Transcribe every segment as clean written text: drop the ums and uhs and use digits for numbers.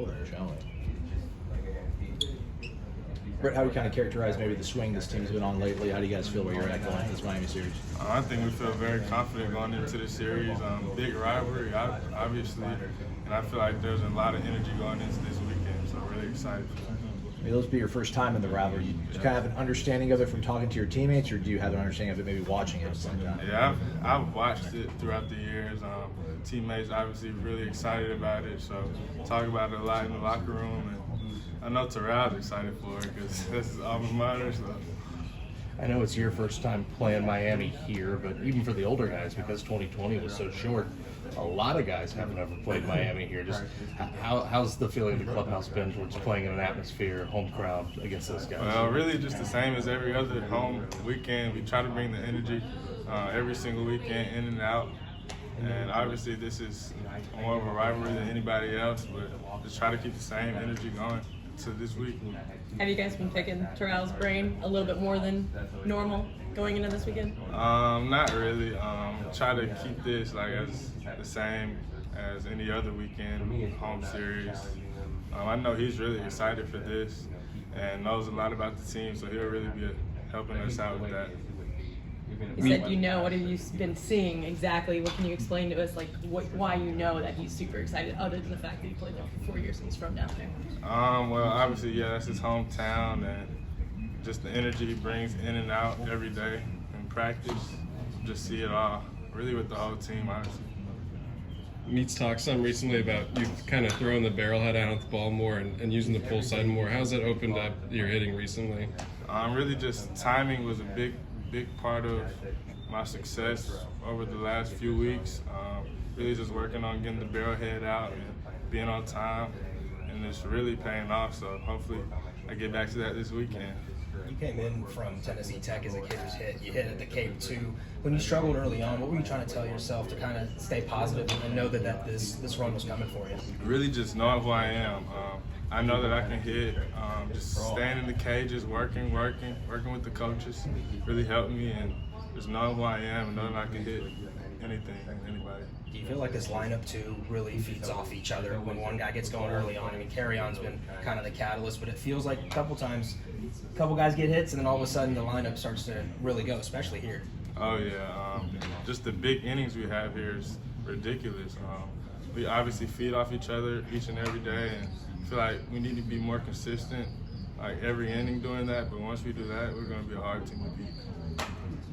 they're showing. Brett, how do you kind of characterize maybe the swing this team's been on lately? How do you guys feel where you're at going into this Miami series? I think we feel very confident going into the series. Big rivalry, obviously, and I feel like there's a lot of energy going into this weekend, so really excited for that. May those be your first time in the rivalry. Do you kind of have an understanding of it from talking to your teammates, or do you have an understanding of it maybe watching it sometime? Yeah, I've watched it throughout the years. Teammates obviously really excited about it, so talk about it a lot in the locker room. And I know Terrell's excited for it because this is alma mater. So. I know it's your first time playing Miami here, but even for the older guys, because 2020 was so short, a lot of guys haven't ever played Miami here. Just how's the feeling of the clubhouse been towards playing in an atmosphere, home crowd against those guys? Well, really just the same as every other home weekend. We try to bring the energy every single weekend, in and out. And obviously this is more of a rivalry than anybody else, but just try to keep the same energy going to this week. Have you guys been picking Terrell's brain a little bit more than normal going into this weekend? Not really. Try to keep this like as the same as any other weekend home series. I know he's really excited for this and knows a lot about the team, so he'll really be helping us out with that. You said you know. What have you been seeing exactly? What can you explain to us, like why you know that he's super excited, other than the fact that he played there for 4 years and he's from down there? Well, obviously, yeah, that's his hometown, and just the energy he brings in and out every day in practice. Just see it all, really, with the whole team, honestly. Meets talked some recently about you kind of throwing the barrel head out with the ball more and using the pull side more. How's that opened up your hitting recently? Really, just timing was a big part of my success over the last few weeks. Really just working on getting the barrel head out and being on time, and it's really paying off, so hopefully I get back to that this weekend. You came in from Tennessee Tech as a kid who's hit. You hit at the Cape too. When you struggled early on, what were you trying to tell yourself to kind of stay positive and know that this run was coming for you? Really just knowing who I am. I know that I can hit. Just staying in the cages, working with the coaches really helped me, and just knowing who I am and knowing I can hit anything, anybody. Do you feel like this lineup too really feeds off each other when one guy gets going early on? I mean, Carry-On's been kind of the catalyst, but it feels like a couple guys get hits, and then all of a sudden the lineup starts to really go, especially here. Oh yeah, just the big innings we have here is ridiculous. We obviously feed off each other each and every day, and I feel like we need to be more consistent, like every inning doing that. But once we do that, we're going to be a hard team to beat.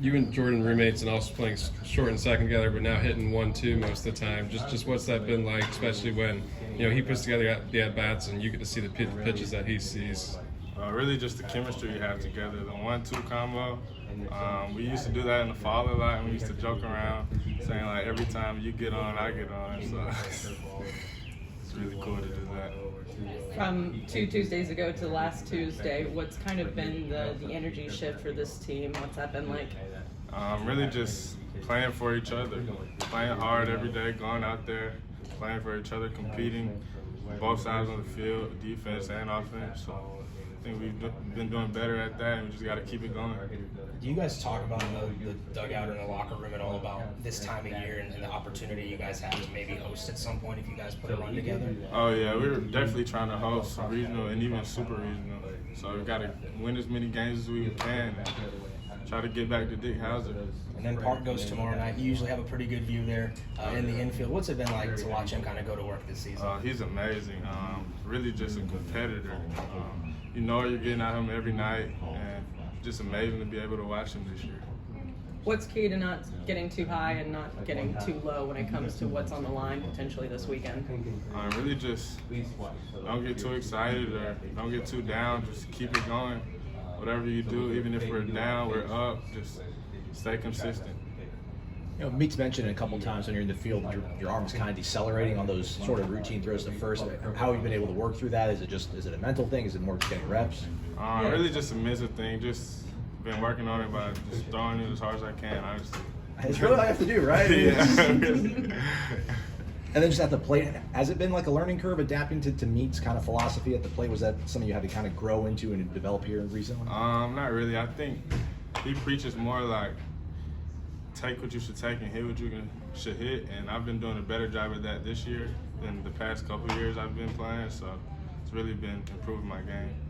You and Jordan roommates and also playing short and second together, but now hitting 1-2 most of the time. Just what's that been like, especially when he puts together the at bats and you get to see the pitches that he sees? Really, just the chemistry you have together, the 1-2 combo. We used to do that in the fall a lot, and we used to joke around, saying like every time you get on, I get on. So it's really cool to do that. From 2 Tuesdays ago to last Tuesday, what's kind of been the energy shift for this team? What's that been like? Really just playing for each other, playing hard every day, going out there, playing for each other, competing both sides on the field, defense and offense. So I think we've been doing better at that, and we just got to keep it going. Do you guys talk about the dugout or the locker room at all about this time of year and the opportunity you guys have to maybe host at some point if you guys put a run together? Oh yeah, we were definitely trying to host regional and even super regional. So we've got to win as many games as we can and try to get back to Dick Hauser. And then Park goes tomorrow night. You usually have a pretty good view there in the infield. What's it been like to watch him kind of go to work this season? He's amazing. Really just a competitor. You know you're getting at him every night, and just amazing to be able to watch him this year. What's key to not getting too high and not getting too low when it comes to what's on the line potentially this weekend? Really just don't get too excited or don't get too down. Just keep it going. Whatever you do, even if we're down, we're up, just stay consistent. Meeks mentioned a couple times when you're in the field, your arm is kind of decelerating on those sort of routine throws to first. How have you been able to work through that? Is it a mental thing? Is it more just getting reps? Really just a mental thing. Just been working on it by just throwing it as hard as I can, honestly. It's really all I have to do, right? Yeah. And then just at the plate, has it been like a learning curve adapting to Meeks' kind of philosophy at the plate? Was that something you had to kind of grow into and develop here recently? Not really. I think he preaches more like take what you should take and hit what you should hit, and I've been doing a better job at that this year. in the past couple years I've been playing. So it's really been improving my game.